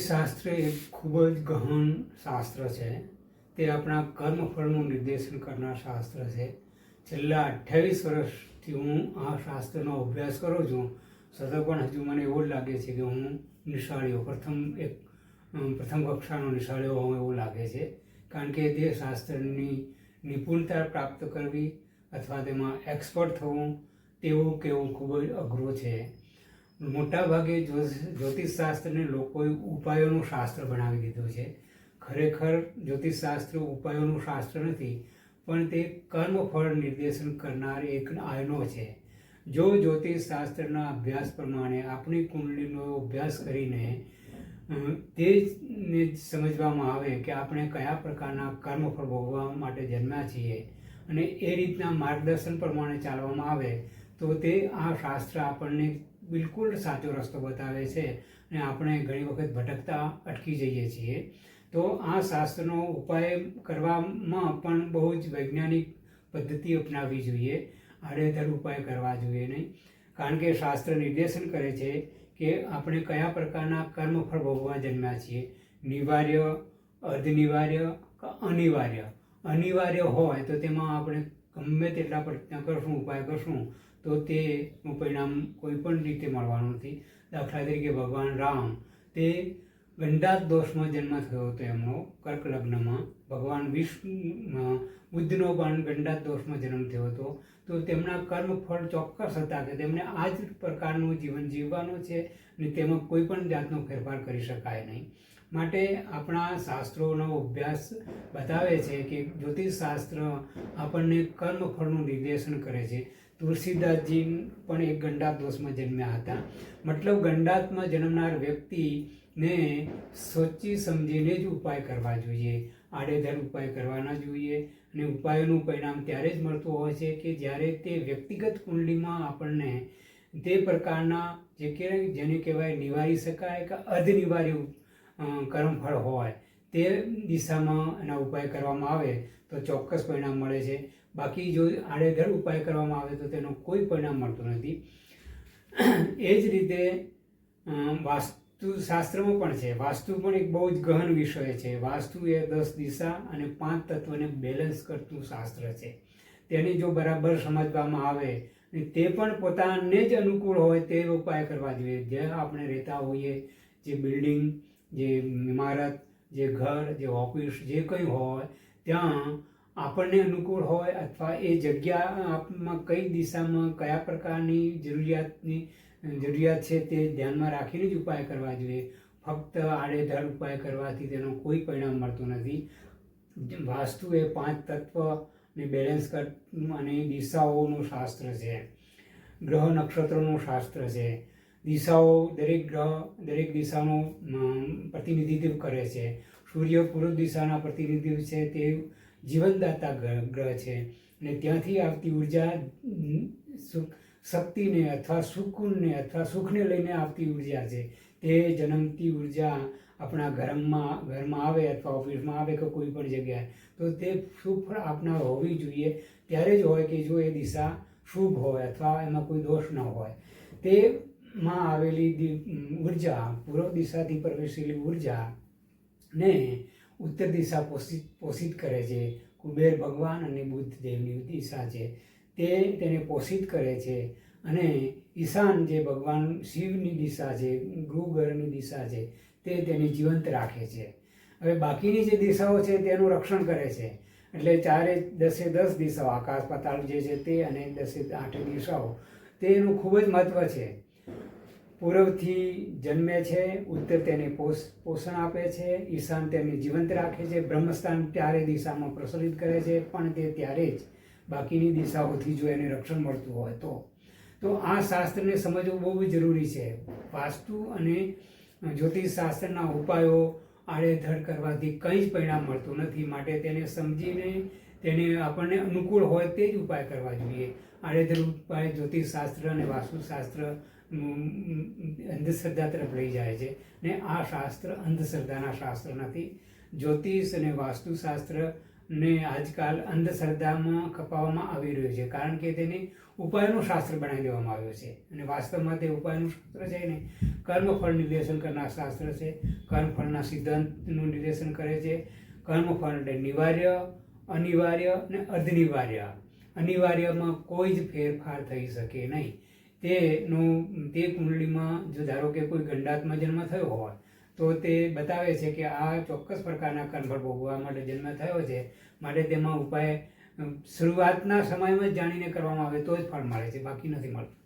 જ્યોતિષશાસ્ત્ર એક ખૂબ જ ગહન શાસ્ત્ર છે. તે આપણા કર્મફળનું નિર્દેશન કરનાર શાસ્ત્ર છે. છેલ્લા 28 વર્ષથી હું આ શાસ્ત્રનો અભ્યાસ કરું છું, છતાં પણ હજુ મને એવું લાગે છે કે હું નિશાળીઓ પ્રથમ કક્ષાનો નિશાળીઓ હોઉં એવું લાગે છે. કારણ કે તે શાસ્ત્રની નિપુણતા પ્રાપ્ત કરવી અથવા તેમાં એક્સપર્ટ થવું તેવું કહેવું ખૂબ જ અઘરું છે. મોટાભાગે જ્યોતિષશાસ્ત્રને લોકોએ ઉપાયોનું શાસ્ત્ર બનાવી દીધું છે. ખરેખર જ્યોતિષશાસ્ત્ર ઉપાયોનું શાસ્ત્ર નથી, પણ તે કર્મફળ નિર્દેશન કરનાર એક આયનો છે. જો જ્યોતિષશાસ્ત્રના અભ્યાસ પ્રમાણે આપણી કુંડલીનો અભ્યાસ કરીને તે જ સમજવામાં આવે કે આપણે કયા પ્રકારના કર્મફળ ભોગવવા માટે જન્મ્યા છીએ અને એ રીતના માર્ગદર્શન પ્રમાણે ચાલવામાં આવે તો તે આ શાસ્ત્ર આપણને બિલકુલ સાચો રસ્તો બતાવે છે અને આપણે ઘણી વખત ભટકતા અટકી જઈએ છીએ. તો આ શાસ્ત્રનો ઉપાય કરવામાં પણ બહુ જ વૈજ્ઞાનિક પદ્ધતિ અપનાવવી જોઈએ. આડેધડ ઉપાય કરવા જોઈએ નહીં. કારણ કે શાસ્ત્ર નિર્દેશન કરે છે કે આપણે કયા પ્રકારના કર્મફળ ભોગવવા જન્મ્યા છીએ. નિવાર્ય, અર્ધનિવાર્ય કે અનિવાર્ય. અનિવાર્ય હોય તો તેમાં આપણે ગમે તેટલા પ્રયત્ન કરશું, ઉપાય કરશું તો તેનું પરિણામ કોઈ પણ રીતે મળવાનું નથી. દાખલા તરીકે ભગવાન રામ, તે ગંડાત દોષમાં જન્મ થયો હતો એમનો, કર્ક લગ્નમાં. ભગવાન બુદ્ધનો પણ ગંડાત દોષમાં જન્મ થયો હતો. તો તેમના કર્મફળ ચોક્કસ હતા કે તેમને આ જ પ્રકારનું જીવન જીવવાનું છે અને તેમાં કોઈ પણ જાતનો ફેરફાર કરી શકાય નહીં. માટે આપણા શાસ્ત્રોનો અભ્યાસ બતાવે છે કે જ્યોતિષશાસ્ત્ર આપણને કર્મફળનું નિર્દેશન કરે છે. તુલસીદાસજી પણ એક ગંડાત દોષમાં જન્મ્યા હતા. મતલબ ગંડાતમાં જન્મનાર વ્યક્તિને સોચી સમજીને જ ઉપાય કરવા જોઈએ. આડેધડ ઉપાય કરવા ન જોઈએ. અને ઉપાયોનું પરિણામ ત્યારે જ મળતું હોય છે કે જ્યારે તે વ્યક્તિગત કુંડલીમાં આપણને તે પ્રકારના જેને કહેવાય નિવારી શકાય કે અર્ધનિવાર્ય કર્મફળ હોય તે દિશામાં એના ઉપાય કરવામાં આવે તો ચોક્કસ પરિણામ મળે છે. બાકી જો આડેધડ ઉપાય કરવામાં આવે તો તેનું કોઈ પરિણામ મળતું નથી. એ જ રીતે વાસ્તુશાસ્ત્રમાં પણ છે. વાસ્તુ પણ એક બહુ જ ગહન વિષય છે. વાસ્તુ એ 10 દિશા અને 5 તત્વને બેલેન્સ કરતું શાસ્ત્ર છે. તેને જો બરાબર સમજવામાં આવે અને તે પણ પોતાને જ અનુકૂળ હોય તે ઉપાય કરવા જોઈએ. જે આપણે રહેતા હોઈએ, જે બિલ્ડિંગ, જે ઇમારત, જે ઘર, જે ઓફિસ, જે કંઈ હોય ત્યાં આપણને અનુકૂળ હોય અથવા એ જગ્યામાં કઈ દિશામાં કયા પ્રકારની જરૂરિયાત છે તે ધ્યાનમાં રાખીને જ ઉપાય કરવા જોઈએ. ફક્ત આડેધડ ઉપાય કરવાથી તેનો કોઈ પરિણામ મળતું નથી. વાસ્તુ એ 5 તત્વને બેલેન્સ કરતું અને દિશાઓનું શાસ્ત્ર છે. ગ્રહ નક્ષત્રોનું શાસ્ત્ર છે. દિશાઓ દરેક ગ્રહ દરેક દિશાનું પ્રતિનિધિત્વ કરે છે. સૂર્ય પૂર્વ દિશાના પ્રતિનિધિત્વ છે. તે જીવનદાતા ગ્રહ છે અને ત્યાંથી આવતી ઉર્જા શક્તિને અથવા સુકૂનને અથવા સુખને લઈને આવતી ઉર્જા છે. તે જન્મતી ઉર્જા આપણા ઘરમાં આવે અથવા ઓફિસમાં આવે કે કોઈ પણ જગ્યાએ તો તે શુભ આપનાર હોવી જોઈએ. ત્યારે જ હોય કે જો એ દિશા શુભ હોય અથવા એમાં કોઈ દોષ ન હોય. તેમાં આવેલી ઉર્જા, પૂર્વ દિશાથી પ્રવેશેલી ઉર્જા ને ઉત્તર દિશા પોષિત કરે છે. કુબેર ભગવાન અને બુદ્ધ દેવની દિશા છે તે તેને પોષિત કરે છે. અને ઈશાન જે ભગવાન શિવની દિશા છે, ગૃહની દિશા છે, તે તેને જીવંત રાખે છે. હવે બાકીની જે દિશાઓ છે તેનું રક્ષણ કરે છે. એટલે 10 દિશાઓ, આકાશ પાતાળ જે છે તે અને 8 દિશાઓ તેનું ખૂબ જ મહત્વ છે. પૂર્વથી જન્મે છે, ઉત્તર તેને પોષણ આપે છે, ઈશાન તેને જીવંત રાખે છે, બ્રહ્મસ્થાન ત્યારે દિશામાં પ્રસરિત કરે છે, પણ તે ત્યારે જ બાકીની દિશાઓથી જો એને રક્ષણ મળતું હોય તો આ શાસ્ત્રને સમજવું બહુ જરૂરી છે. વાસ્તુ અને જ્યોતિષશાસ્ત્રના ઉપાયો આડેધડ કરવાથી કંઈ જ પરિણામ મળતું નથી. માટે તેને સમજીને તેને આપણને અનુકૂળ હોય તે જ ઉપાય કરવા જોઈએ. આડેધડ ઉપાય જ્યોતિષશાસ્ત્ર અને વાસ્તુશાસ્ત્ર અંધશ્રદ્ધા તરફ લઈ જાય છે ને આ શાસ્ત્ર અંધશ્રદ્ધાના શાસ્ત્ર નથી. જ્યોતિષ અને વાસ્તુશાસ્ત્ર ને આજકાલ અંધશ્રદ્ધામાં ખપાવવામાં આવી રહ્યું છે, કારણ કે તેને ઉપાયનું શાસ્ત્ર બનાવી દેવામાં આવ્યું છે. અને વાસ્તવમાં તે ઉપાયનું શાસ્ત્ર છે ને કર્મફળ નિર્દેશન કરનાર શાસ્ત્ર છે. કર્મફળના સિદ્ધાંતનું નિર્દેશન કરે છે. કર્મફળ એટલે નિવાર્ય, અનિવાર્ય અને અર્ધનિવાર્ય. અનિવાર્યમાં કોઈ જ ફેરફાર થઈ શકે નહીં. તે કુંડળીમાં જો ધારો કે કોઈ ગંડાત્મા જન્મ થયો હોય તો તે બતાવે છે કે આ ચોક્કસ પ્રકારના કર્મફળ ભોગવવા માટે જન્મ થયો છે, માટે તેમાં ઉપાય શરૂઆતના સમયમાં જ જાણીને કરવામાં આવે તો જ ફળ મળે છે, બાકી નથી મળતું.